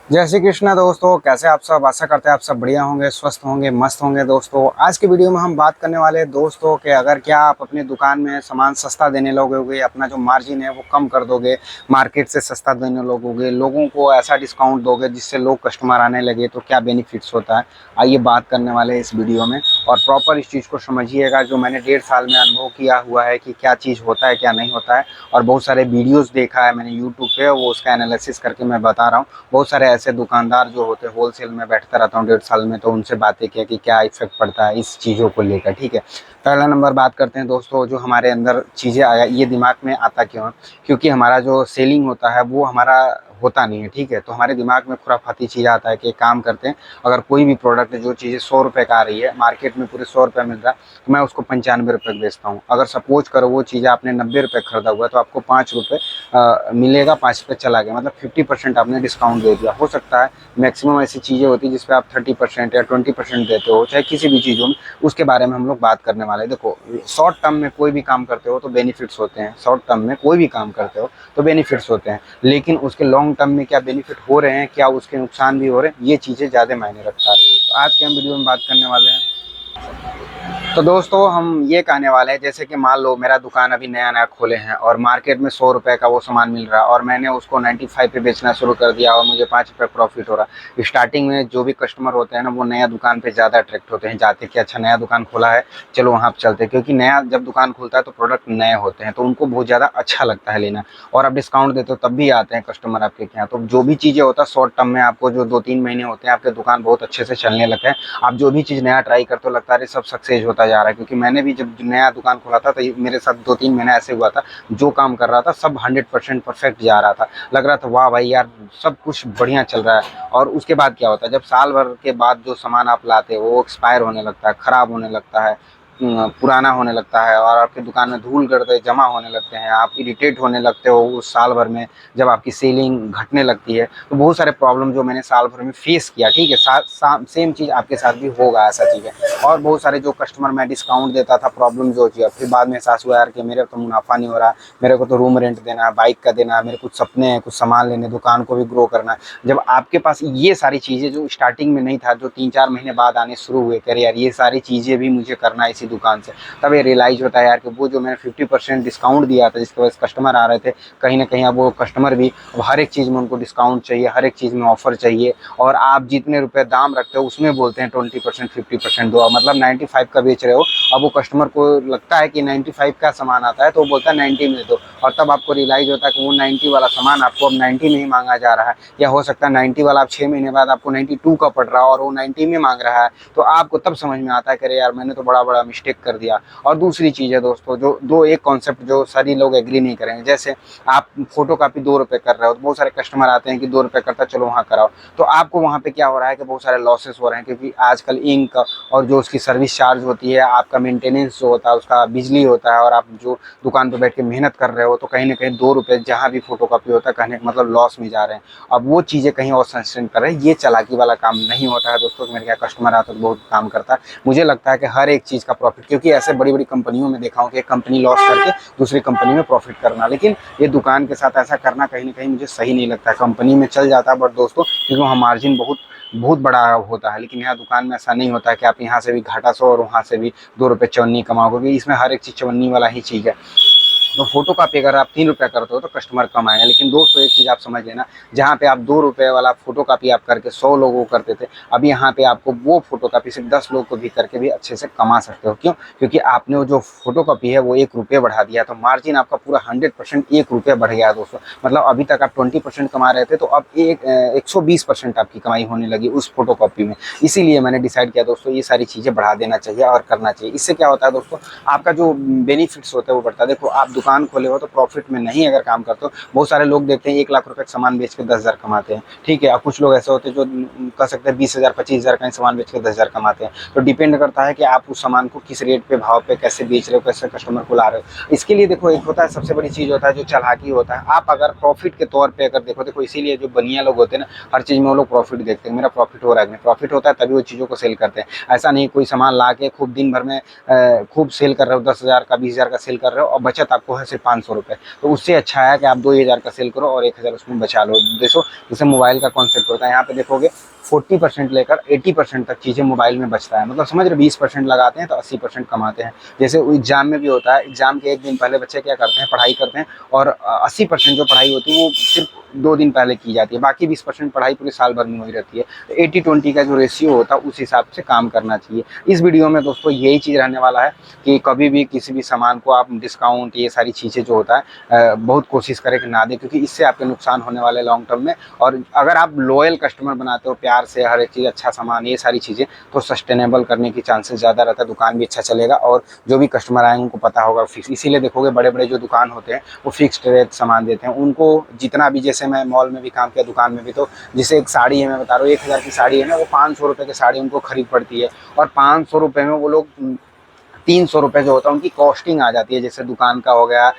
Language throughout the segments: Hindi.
जय श्री कृष्णा दोस्तों, कैसे आप सब। आशा करते हैं आप सब बढ़िया होंगे, स्वस्थ होंगे, मस्त होंगे। दोस्तों आज के वीडियो में हम बात करने वाले हैं दोस्तों कि अगर क्या आप अपनी दुकान में सामान सस्ता देने लगोगे, अपना जो मार्जिन है वो कम कर दोगे, मार्केट से सस्ता देने लगोगे, लोगों को ऐसा डिस्काउंट दोगे जिससे लोग कस्टमर आने लगे, तो क्या बेनिफिट्स होता है, आइए बात करने वाले हैं इस वीडियो में। और प्रॉपर इस चीज़ को समझिएगा, जो मैंने 1.5 साल में अनुभव किया हुआ है कि क्या चीज़ होता है क्या नहीं होता है, और बहुत सारे वीडियोज़ देखा है मैंने यूट्यूब पे, वो उसका एनालिसिस करके मैं बता रहा हूँ। बहुत सारे ऐसे दुकानदार जो होते हैं, होलसेल में बैठता रहता हूँ 1.5 साल में, तो उनसे बातें किया कि क्या इफेक्ट पड़ता है इस चीज़ों को लेकर। ठीक है, पहला नंबर बात करते हैं दोस्तों, जो हमारे अंदर चीज़ें आया ये दिमाग में आता क्यों है, क्योंकि हमारा जो सेलिंग होता है वो हमारा होता नहीं है। ठीक है, तो हमारे दिमाग में खुराफाती चीज़ आता है कि काम करते हैं, अगर कोई भी प्रोडक्ट है जो चीज़ें 100 रुपये का आ रही है, मार्केट में पूरे 100 रुपये मिल रहा है, तो मैं उसको 95 रुपये बेचता हूँ। अगर सपोज करो वो चीज़ आपने 90 रुपये खरीदा हुआ है, तो आपको 5 रुपये मिलेगा, 5 रुपये चला गया, मतलब 50% आपने डिस्काउंट दे दिया। हो सकता है मैक्सिमम ऐसी चीज़ें होती है जिस पे आप 30% या 20% देते हो, चाहे किसी भी चीज़ों में, उसके बारे में हम लोग बात करने वाले हैं। देखो, शॉर्ट टर्म में कोई भी काम करते हो तो बेनिफिट्स होते हैं, शॉर्ट टर्म में कोई भी काम करते हो तो बेनिफिट्स होते हैं, लेकिन उसके लॉन्ग टर्म में क्या बेनिफिट हो रहे हैं, क्या उसके नुकसान भी हो रहे हैं, ये चीज़ें ज़्यादा मायने रखता है। तो आज के हम वीडियो में बात करने वाले हैं। तो दोस्तों हम ये कहने वाले हैं, जैसे कि मान लो मेरा दुकान अभी नया नया खोले हैं और मार्केट में 100 रुपये का वो सामान मिल रहा है, और मैंने उसको 95 पे बेचना शुरू कर दिया और मुझे 5 रुपये प्रॉफिट हो रहा है। स्टार्टिंग में जो भी कस्टमर होते हैं ना, वो नया दुकान पे ज़्यादा अट्रैक्ट होते हैं, जाते कि अच्छा नया दुकान खोला है, चलो वहाँ पर चलते हैं, क्योंकि नया जब दुकान खुलता है तो प्रोडक्ट नए होते हैं, तो उनको बहुत ज़्यादा अच्छा लगता है लेना, और आप डिस्काउंट देते हो तब भी आते हैं कस्टमर आपके यहाँ। तो जो भी चीज़ें होता है शॉर्ट टर्म में, आपको जो 2-3 महीने होते हैं आपके दुकान बहुत अच्छे से चलने लगते हैं, आप जो भी चीज़ नया ट्राई करते हो लगता है सब सक्सेस होता जा रहा है। क्योंकि मैंने भी जब नया दुकान खोला था तो मेरे साथ 2-3 महीना ऐसे हुआ था, जो काम कर रहा था सब 100% परफेक्ट जा रहा था, लग रहा था वाह भाई यार सब कुछ बढ़िया चल रहा है। और उसके बाद क्या होता है, जब साल भर के बाद जो सामान आप लाते हो वो एक्सपायर होने लगता है, ख़राब होने लगता है, पुराना होने लगता है, और आपकी दुकान में धूल गर्दे जमा होने लगते हैं, आप इरिटेट होने लगते हो उस साल भर में, जब आपकी सेलिंग घटने लगती है। तो बहुत सारे प्रॉब्लम जो मैंने साल भर में फेस किया। ठीक है, सेम चीज़ आपके साथ भी होगा, ऐसा चीज़ है। और बहुत सारे जो कस्टमर मैं डिस्काउंट देता था, प्रॉब्लम जो होती है, फिर बाद में एहसास हुआ यार कि मेरे तो मुनाफा नहीं हो रहा, मेरे को तो रूम रेंट देना है, बाइक का देना है, मेरे कुछ सपने हैं, कुछ सामान लेने, दुकान को भी ग्रो करना है। जब आपके पास ये सारी चीज़ें जो स्टार्टिंग में नहीं था, जो 3-4 महीने बाद आने शुरू हुए, कह यार ये सारी चीज़ें भी मुझे करना है इसी दुकान से, तब ये रियलाइज़ होता है यार कि वो जो मैंने 50% डिस्काउंट दिया था, जिसकी वजह से कस्टमर आ रहे थे, कहीं ना कहीं अब वो कस्टमर भी अब हर एक चीज़ में उनको डिस्काउंट चाहिए, हर एक चीज़ में ऑफर चाहिए, और आप जितने रुपए दाम रखते हो उसमें बोलते हैं 20% 50% दो, मतलब 95 का बेच रहे हो, अब वो कस्टमर को लगता है कि 95 का सामान आता है तो वो बोलता है 90 में दो, और तब आपको रियलाइज़ होता है कि वो 90 वाला सामान आपको अब 90 में ही मांगा जा रहा है, या हो सकता है 90 वाला आप 6 महीने बाद आपको 92 का पड़ रहा है और वो 90 में मांग रहा है, तो आपको तब समझ में आता है कि अरे यार मैंने तो बड़ा बड़ा मिस्टेक कर दिया। और दूसरी चीज़ है दोस्तों, जो दो एक कॉन्सेप्ट जो सारी लोग एग्री नहीं करेंगे, जैसे आप फोटो कापी 2 रुपये कर रहे हो, तो बहुत सारे कस्टमर आते हैं कि 2 रुपये करता, चलो वहाँ कराओ, तो आपको वहाँ पे क्या हो रहा है कि बहुत सारे लॉसेस हो रहे हैं, क्योंकि आजकल इंक और जो उसकी सर्विस चार्ज होती है, आपका मेंटेनेंस जो होता है, उसका बिजली होता है, और आप जो दुकान पर बैठ के मेहनत कर रहे हो, तो कहीं ना कहीं 2 रुपये जहाँ भी फोटो कापी होता है, कहने का मतलब लॉस में जा रहे हैं। अब वो चीज़ें कहीं और सस्टेन कर रहे हैं, ये चालाकी वाला काम नहीं होता है दोस्तों। मेरे क्या कस्टमर आता है तो बहुत काम करता है, मुझे लगता है कि हर एक चीज़ का प्रॉफिट, क्योंकि ऐसे बड़ी बड़ी कंपनियों में देखा हूँ कि एक कंपनी लॉस करके दूसरी कंपनी में प्रॉफिट करना, लेकिन ये दुकान के साथ ऐसा करना कहीं ना कहीं मुझे सही नहीं लगता है। कंपनी में चल जाता है बट दोस्तों, क्योंकि वहाँ मार्जिन बहुत बहुत बड़ा होता है, लेकिन यहाँ दुकान में ऐसा नहीं होता है कि आप यहाँ से भी घाटा 100 और वहाँ से भी 2 रुपये चवन्नी कमाओ, क्योंकि इसमें हर एक चीज़ चवन्नी वाला ही चीज़ है। तो फोटो कापी अगर आप 3 रुपये करते हो तो कस्टमर कम आएगा, लेकिन दोस्तों एक चीज़ आप समझ लेना, जहाँ पे आप 2 रुपये वाला फोटो कापी आप करके 100 लोगों को करते थे, अब यहाँ पे आपको वो फोटो कापी सिर्फ 10 लोग को भी करके भी अच्छे से कमा सकते हो। क्यों? क्योंकि आपने वो जो फोटो कापी है वो 1 रुपये बढ़ा दिया, तो मार्जिन आपका पूरा 100% 1 रुपये बढ़ गया दोस्तों। मतलब अभी तक आप 20% कमा रहे थे, तो अब 120% आपकी कमाई होने लगी उस फोटो कॉपी में। इसीलिए मैंने डिसाइड किया दोस्तों, ये सारी चीज़ें बढ़ा देना चाहिए और करना चाहिए। इससे क्या होता है दोस्तों, आपका जो बेनिफिट्स होते हैं वो बढ़ता है। देखो, आप दुकान खोले हो तो प्रॉफिट में नहीं अगर काम करते हो, बहुत सारे लोग देखते हैं 1 लाख रुपए का सामान बेच के 10,000 कमाते हैं। ठीक है, और कुछ लोग ऐसे होते हैं जो कह सकते हैं 20,000 25,000 का सामान बेच के 10,000 कमाते हैं। तो डिपेंड करता है कि आप उस सामान को किस रेट पे, भाव पे कैसे बेच रहे हो, कैसे कस्टमर को ला रहे हो। इसके लिए देखो, एक होता है सबसे बड़ी चीज़ होता है जो चालाकी होता है। आप अगर प्रॉफिट के तौर पर अगर देखो, इसीलिए जो बनिया लोग होते हैं ना, हर चीज़ में वो लोग प्रॉफिट देखते हैं, मेरा प्रॉफिट हो रहा है, प्रॉफिट होता है तभी वो चीज़ों को सेल करते हैं। ऐसा नहीं कोई सामान ला के खूब दिन भर में खूब सेल कर रहे हो, 10,000 का 20,000 का सेल कर रहे हो और बचत आपको वो है सिर्फ 500 रुपये। तो उससे अच्छा है कि आप 2000 का सेल करो और 1000 उसमें बचा लो। देखो जैसे मोबाइल का कॉन्सेप्ट होता है, यहाँ पे देखोगे 40% लेकर 80% तक चीज़ें मोबाइल में बचता है। मतलब समझ रहे, 20% लगाते हैं तो 80% कमाते हैं। जैसे एग्जाम में भी होता है, एग्जाम के एक दिन पहले बच्चे क्या करते हैं, पढ़ाई करते हैं, और 80% जो पढ़ाई होती है वो सिर्फ 2 दिन पहले की जाती है, बाकी 20% पढ़ाई पूरे साल भर में वही रहती है। तो 80-20 का जो रेशियो होता है उस हिसाब से काम करना चाहिए। इस वीडियो में दोस्तों यही चीज़ रहने वाला है कि कभी भी किसी भी सामान को आप डिस्काउंट, ये सारी चीज़ें जो होता है बहुत कोशिश करें कि ना दें, क्योंकि इससे आपके नुकसान होने वाले लॉन्ग टर्म में। और अगर आप लॉयल कस्टमर बनाते हो, प्यार से हर एक चीज़, अच्छा सामान, ये सारी चीज़ें, तो सस्टेनेबल करने की चांसेस ज़्यादा रहता है, दुकान भी अच्छा चलेगा और जो भी कस्टमर आएंगे उनको पता होगा फिक्स। इसीलिए देखोगे बड़े बड़े जो दुकान होते हैं वो फिक्स्ड रेट सामान देते हैं उनको। जितना भी, जैसे मैं मॉल में भी काम किया, दुकान में भी, तो जैसे एक साड़ी है, मैं बता रहा हूँ 1000 की साड़ी है ना, वो 500 रुपये की साड़ी उनको खरीद पड़ती है, और 500 रुपये में वो लोग 300 रुपये जो होता है उनकी कॉस्टिंग आ जाती है। जैसे दुकान का हो गया,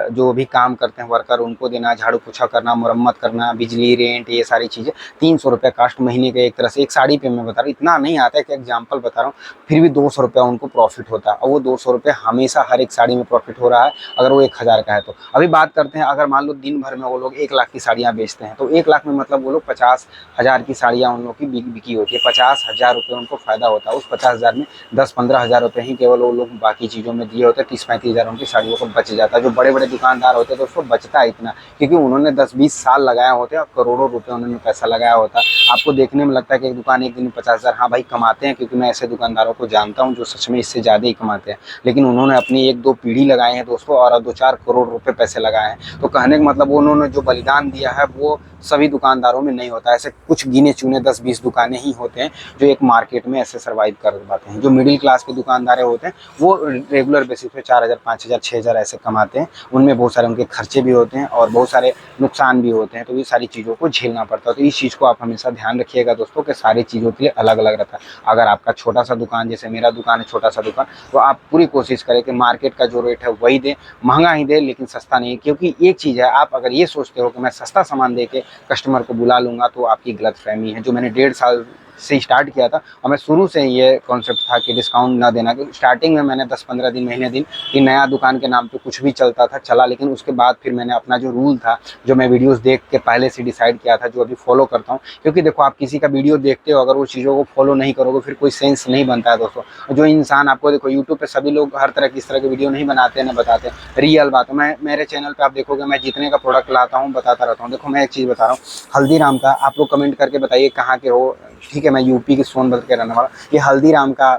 जो भी काम करते हैं वर्कर उनको देना, झाड़ू पोछा करना, मुरम्मत करना, बिजली, रेंट, ये सारी चीज़ें 300 रुपये कास्ट महीने के। एक तरह से एक साड़ी पे मैं बता रहा हूँ, इतना नहीं आता है कि एग्जाम्पल बता रहा हूँ, फिर भी 200 रुपये उनको प्रॉफिट होता है। और वो 200 रुपये हमेशा हर एक साड़ी में प्रॉफिट हो रहा है, अगर वो 1000 का है तो। अभी बात करते हैं, अगर मान लो दिन भर में वो लोग 1 लाख की साड़ियाँ बेचते हैं, तो 1 लाख में मतलब वो लोग 50,000 की साड़ियाँ उन लोग की बिकी होती है। 50,000 रुपये उनको फायदा होता है। उस 50,000 में 10-15 हज़ार रुपये ही केवल वो लोग बाकी चीज़ों में दिए होते हैं। 30-35 हज़ार उनकी साड़ियों को बच जाता है। जो बड़े बड़े दुकानदार होते हैं तो उसको बचता है इतना, क्योंकि उन्होंने 10-20 साल लगाया होते हैं और करोड़ों रुपए उन्होंने पैसा लगाया होता है। आपको देखने में लगता है कि एक दुकान एक दिन में 50,000, हाँ भाई कमाते हैं, क्योंकि मैं ऐसे दुकानदारों को जानता हूँ जो सच में इससे ज़्यादा ही कमाते हैं। लेकिन उन्होंने अपनी 1-2 पीढ़ी लगाए हैं दोस्तों, और 2-4 करोड़ रुपए पैसे लगाए हैं। तो कहने का मतलब उन्होंने जो बलिदान दिया है वो सभी दुकानदारों में नहीं होता। ऐसे कुछ गिने चुने 10-20 दुकानें ही होते हैं जो एक मार्केट में ऐसे सर्वाइव कर पाते हैं। जो मिडिल क्लास के दुकानदार होते हैं वो रेगुलर बेसिस पे 4000, 5000, 6000 ऐसे कमाते हैं। उनमें बहुत सारे उनके खर्चे भी होते हैं और बहुत सारे नुकसान भी होते हैं, तो ये सारी चीज़ों को झेलना पड़ता है। तो इस चीज़ को आप हमेशा ध्यान रखिएगा दोस्तों कि सारी चीज़ों के लिए अलग अलग रहता है। अगर आपका छोटा सा दुकान, जैसे मेरा दुकान है छोटा सा दुकान, तो आप पूरी कोशिश करें कि मार्केट का जो रेट है वही दें, महंगा ही दें लेकिन सस्ता नहीं। क्योंकि एक चीज़ है, आप अगर ये सोचते हो कि मैं सस्ता सामान दे के कस्टमर को बुला लूँगा, तो आपकी गलतफहमी है। जो मैंने 1.5 साल से स्टार्ट किया था, और मैं शुरू से ये कॉन्सेप्ट था कि डिस्काउंट ना देना, क्योंकि स्टार्टिंग में मैंने 10-15 दिन, महीने दिन कि नया दुकान के नाम पे कुछ भी चलता था चला, लेकिन उसके बाद फिर मैंने अपना जो रूल था, जो मैं वीडियोस देख के पहले से डिसाइड किया था, जो अभी फॉलो करता हूँ। क्योंकि देखो, आप किसी का वीडियो देखते हो, अगर वो चीज़ों को फॉलो नहीं करोगे फिर कोई सेंस नहीं बनता है दोस्तों। जो इंसान, आपको देखो यूट्यूब पे सभी लोग हर तरह की, इस तरह की वीडियो नहीं बनाते ना बताते, रियल बात है। मैं मेरे चैनल पे आप देखोगे मैं जितने का प्रोडक्ट लाता हूँ बताता रहता हूँ। देखो मैं एक चीज़ बता रहा हूँ, हल्दीराम का, आप लोग कमेंट करके बताइए कहाँ के हो। ठीक है, मैं यूपी के सोनभद्र के रहने वाला। ये हल्दीराम का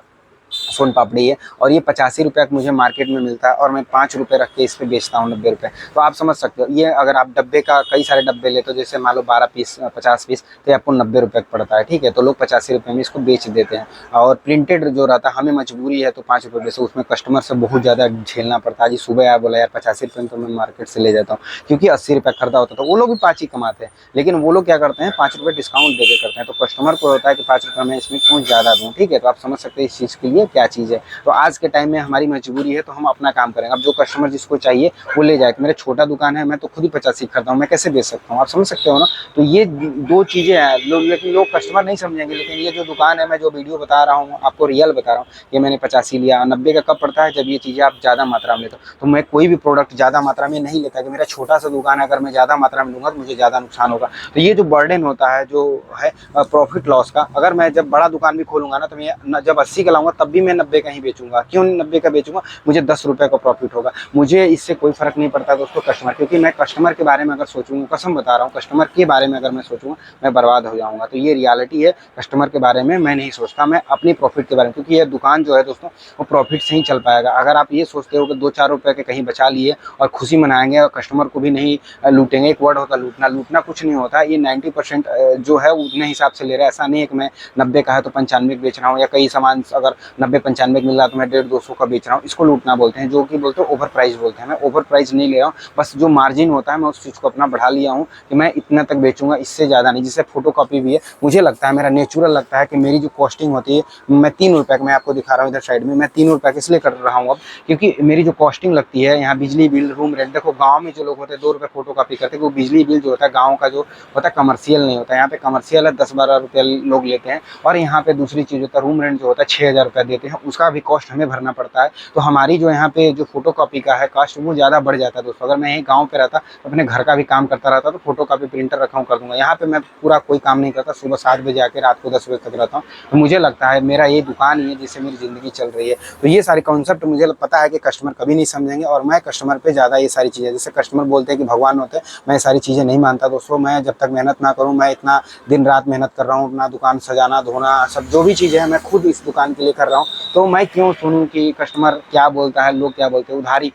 सोन पापड़ी है और ये 85 रुपये का मुझे मार्केट में मिलता है, और मैं 5 रुपये रख के इस पे बेचता हूँ 90 रुपये। तो आप समझ सकते हो, ये अगर आप डब्बे का कई सारे डब्बे लेते हो, जैसे मान लो 12 पीस, 50 पीस, तो आपको 90 रुपये का पड़ता है। ठीक है, तो लोग 85 रुपये में इसको बेच देते हैं। और प्रिंटेड जो रहता है, हमें मजबूरी है तो 5 रुपये बेचो, उसमें कस्टमर से बहुत ज़्यादा झेलना पड़ता है। जी सुबह आया, बोला यार 85 रुपये में तो मैं मार्केट से ले जाता हूँ, क्योंकि 80 रुपये खरीदा होता है। तो वो लोग भी 5 ही कमाते हैं, लेकिन वो लोग क्या करते हैं, 5 रुपये डिस्काउंट देके करते हैं। तो कस्टमर को होता है कि 5 रुपये में इसमें क्यों ज़्यादा दूँ। ठीक है, तो आप समझ सकते हैं इस चीज़ के लिए क्या चीज़ है। तो आज के टाइम में हमारी मजबूरी है तो हम अपना काम करेंगे। अब जो कस्टमर जिसको चाहिए वो ले जाए। मेरा छोटा दुकान है, मैं तो खुद ही 85 खरीदता हूँ, मैं कैसे बेच सकता हूँ, आप समझ सकते हो ना। तो ये 2 चीज़ें हैं लोग, लेकिन लोग कस्टमर नहीं समझेंगे। लेकिन ये जो दुकान है, मैं जो वीडियो बता रहा हूँ आपको रियल बता रहा हूँ, ये मैंने 85 लिया। 90 का कब पड़ता है, जब ये चीज़ें आप ज़्यादा मात्रा में लेते हो। तो मैं कोई भी प्रोडक्ट ज़्यादा मात्रा में नहीं लेता, कि मेरा छोटा सा दुकान है, अगर मैं ज़्यादा मात्रा में लूँगा तो मुझे ज़्यादा नुकसान होगा। तो ये जो बर्डन होता है, जो है प्रॉफिट लॉस का, अगर मैं जब बड़ा दुकान भी खोलूँगा ना, तो मैं जब 80 का लाऊंगा तब भी मैं 90 का ही बेचूंगा। क्यों 90 का बेचूंगा, मुझे 10 रुपये का प्रॉफिट होगा। मुझे इससे कोई फर्क नहीं पड़ता दोस्तों कस्टमर, क्योंकि मैं कस्टमर के बारे में अगर सोचूंगा, कसम बता रहा हूँ, कस्टमर के बारे में अगर मैं सोचूंगा मैं बर्बाद हो जाऊंगा। तो ये रियलिटी है, कस्टमर के बारे में मैं नहीं सोचता, मैं अपनी प्रॉफिट के बारे में। क्योंकि ये दुकान जो है दोस्तों वो प्रॉफिट से ही चल पाएगा। अगर आप ये सोचते हो कि 2-4 रुपये के कहीं बचा लिए और खुशी मनाएंगे और कस्टमर को भी नहीं लूटेंगे, एक वर्ड होता है लूटना, लूटना कुछ नहीं होता। ये 90% जो है उतने हिसाब से ले रहा है। ऐसा नहीं है कि मैं 90 का है तो 95 बेच रहा हूँ, या कई सामान अगर 90-95 मिल रहा है तो मैं 150-200 का बेच रहा हूँ। इसको लूटना बोलते हैं, जो कि बोलते हैं ओवर प्राइस बोलते हैं। मैं ओवर प्राइस नहीं ले रहा हूँ, बस जो मार्जिन होता है मैं उस चीज़ को अपना बढ़ा लिया हूँ कि मैं इतना तक बेचूंगा, इससे ज़्यादा नहीं। जिससे फोटो कॉपी भी है, मुझे लगता है, मेरा नेचुरल लगता है कि मेरी जो कॉस्टिंग होती है, मैं 3 रुपये का, मैं आपको दिखा रहा हूँ इधर साइड में, मैं 3 रुपये का इसलिए कर रहा हूँ अब, क्योंकि मेरी जो कॉस्टिंग लगती है यहाँ, बिजली बिल, रूम रेंट। देखो गाँव में जो लोग होते हैं 2 रुपये फोटो कॉपी करते हैं, वो बिजली बिल जो होता है गाँव का जो होता है कमर्शियल नहीं होता है। यहाँ पे कमर्शियल है, 10-12 रुपये लोग लेते हैं। और यहाँ पे दूसरी चीज़ होता है, रूम रेंट जो होता है 6,000 रुपये देते हैं उसका भी कॉस्ट हमें भरना पड़ता है। तो हमारी जो यहाँ पे जो फोटो कॉपी का है कॉस्ट वो ज़्यादा बढ़ जाता है दोस्तों। अगर मैं यहीं गाँव पे रहता तो अपने घर का भी काम करता रहता तो फोटो कॉपी प्रिंटर रखा हूँ कर दूंगा। यहाँ पे मैं पूरा कोई काम नहीं करता, सुबह 7 बजे आके रात को 10 बजे तक रहता हूँ। तो मुझे लगता है मेरा ये दुकान ही है जिससे मेरी ज़िंदगी चल रही है। तो ये सारे कॉन्सेप्ट मुझे पता है कि कस्टमर कभी नहीं समझेंगे और मैं कस्टमर पे ज़्यादा ये सारी चीज़ें, जैसे कस्टमर बोलते हैं कि भगवान होते हैं, मैं ये सारी चीज़ें नहीं मानता दोस्तों। मैं जब तक मेहनत ना करूँ, मैं इतना दिन रात मेहनत कर रहा हूँ, अपना दुकान सजाना धोना सब जो भी चीज़ें हैं मैं खुद इस दुकान के लिए कर रहा हूँ। तो मैं क्यों सुनूँ कि कस्टमर क्या बोलता है, लोग क्या बोलते हैं। उधारी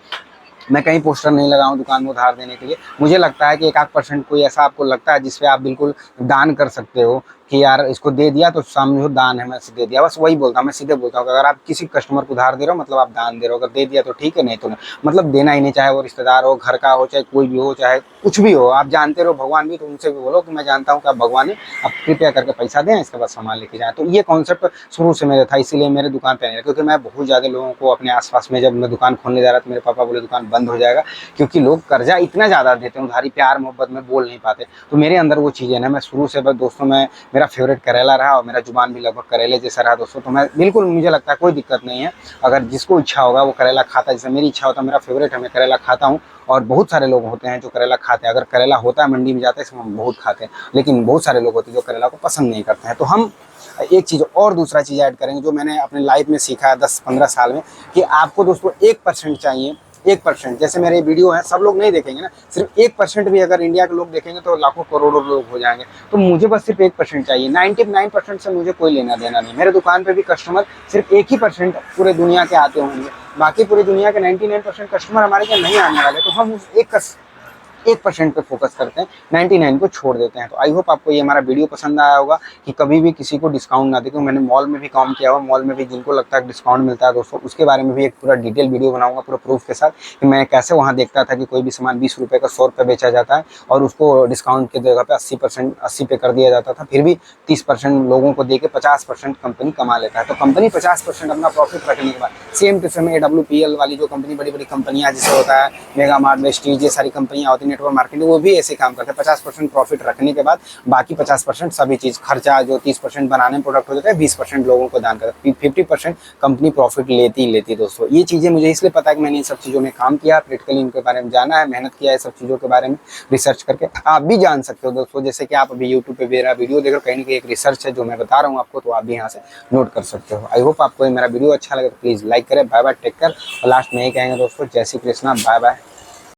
मैं कहीं पोस्टर नहीं लगाऊं दुकान में उधार देने के लिए। मुझे लगता है कि 1-8% कोई ऐसा आपको लगता है जिसपे आप बिल्कुल दान कर सकते हो कि यार इसको दे दिया तो समझो दान है, मैं दे दिया, बस वही बोलता हूँ। मैं सीधे बोलता हूँ कि अगर आप किसी कस्टमर को उधार दे रहे हो मतलब आप दान दे रहे हो। अगर दे दिया तो ठीक है, नहीं तो नहीं, मतलब देना ही नहीं, चाहे वो रिश्तेदार हो, घर का हो, चाहे कोई भी हो, चाहे कुछ भी हो। आप जानते रहो भगवान भी, तो उनसे भी बोलो कि मैं जानता हूँ कि आप भगवान है, आप कृपया करके पैसा दें, इसके बाद सामान लेके जाएं। तो ये कॉन्सेप्ट शुरू से मेरा था, इसीलिए मेरे दुकान पे नहीं, क्योंकि मैं बहुत ज़्यादा लोगों को अपने आसपास में, जब मैं दुकान खोलने जा रहा था मेरे पापा बोले दुकान बंद हो जाएगा, क्योंकि लोग कर्जा इतना ज़्यादा देते हैं, उधारी प्यार मोहब्बत में बोल नहीं पाते। तो मेरे अंदर वो चीज़ें ना, मैं शुरू से बस दोस्तों में मेरा फेवरेट करेला रहा और मेरा जुबान भी लगभग करेले जैसा रहा दोस्तों। तो मैं बिल्कुल, मुझे लगता है कोई दिक्कत नहीं है, अगर जिसको इच्छा होगा वो करेला खाता है। जैसे मेरी इच्छा होता है, मेरा फेवरेट है, मैं करेला खाता हूँ। और बहुत सारे लोग होते हैं जो करेला खाते हैं, अगर करेला होता है मंडी में जाता है इसमें हम बहुत खाते हैं, लेकिन बहुत सारे लोग होते हैं जो करेला को पसंद नहीं करते हैं। तो हम एक चीज़ और दूसरा चीज़ ऐड करेंगे जो मैंने अपने लाइफ में सीखा है 10-15 साल में, कि आपको दोस्तों 1% चाहिए। 1%, जैसे मेरे वीडियो हैं सब लोग नहीं देखेंगे ना, सिर्फ 1% भी अगर इंडिया के लोग देखेंगे तो लाखों करोड़ों लोग हो जाएंगे। तो मुझे बस सिर्फ 1% चाहिए, 99% से मुझे कोई लेना देना नहीं। मेरे दुकान पे भी कस्टमर सिर्फ 1% पूरे दुनिया के आते होंगे, बाकी पूरी दुनिया के 99% कस्टमर हमारे यहाँ नहीं आने वाले। तो हम उस 1% पे फोकस करते हैं, 99 को छोड़ देते हैं। तो आई होप आपको ये हमारा वीडियो पसंद आया होगा कि कभी भी किसी को डिस्काउंट ना दें। मैंने मॉल में भी काम किया हुआ, मॉल में भी जिनको लगता है डिस्काउंट मिलता है दोस्तों, उसके बारे में भी एक पूरा डिटेल वीडियो बनाऊंगा पूरा प्रूफ के साथ, कि मैं कैसे वहाँ देखता था कि कोई भी सामान 20 रुपये का 100 रुपये बेचा जाता है और उसको डिस्काउंट की जगह पे 80 पे कर दिया जाता था, फिर भी 30% लोगों को दे के 50% कंपनी कमा लेता है। तो कंपनी 50% अपना प्रॉफिट रखने के बाद सेम टू सेम AWPL वाली जो कंपनी, बड़ी बड़ी कंपनियां जैसे होता है मेगा मार्ट, वेस्टीज, ये सारी कंपनियां होती है नेटवर्क मार्केटिंग, वो भी ऐसे काम करते हैं। 50% प्रॉफिट रखने के बाद बाकी 50% सभी चीज़ खर्चा जो 30% बनाने में प्रोडक्ट हो जाता है, 20% लोगों को दान करता है, 50% कंपनी प्रॉफिट लेती दोस्तों। ये चीज़ें मुझे इसलिए पता है कि मैंने इन सब चीज़ों में काम किया, प्रैक्टिकली इनके बारे में जाना है, मेहनत किया है सब चीज़ों के बारे में रिसर्च करके। आप भी जान सकते हो दोस्तों, जैसे कि आप अभी यूट्यूब पे मेरा वीडियो देख रहे हो, कहीं ना कहीं एक रिसर्च है जो मैं बता रहा हूँ आपको, तो आप भी यहाँ से नोट कर सकते हो। आई होप आपको मेरा वीडियो अच्छा लगे तो प्लीज़ लाइक करें। Bye bye, take care. और लास्ट में यही कहेंगे दोस्तों, जय श्री कृष्णा, बाय बाय।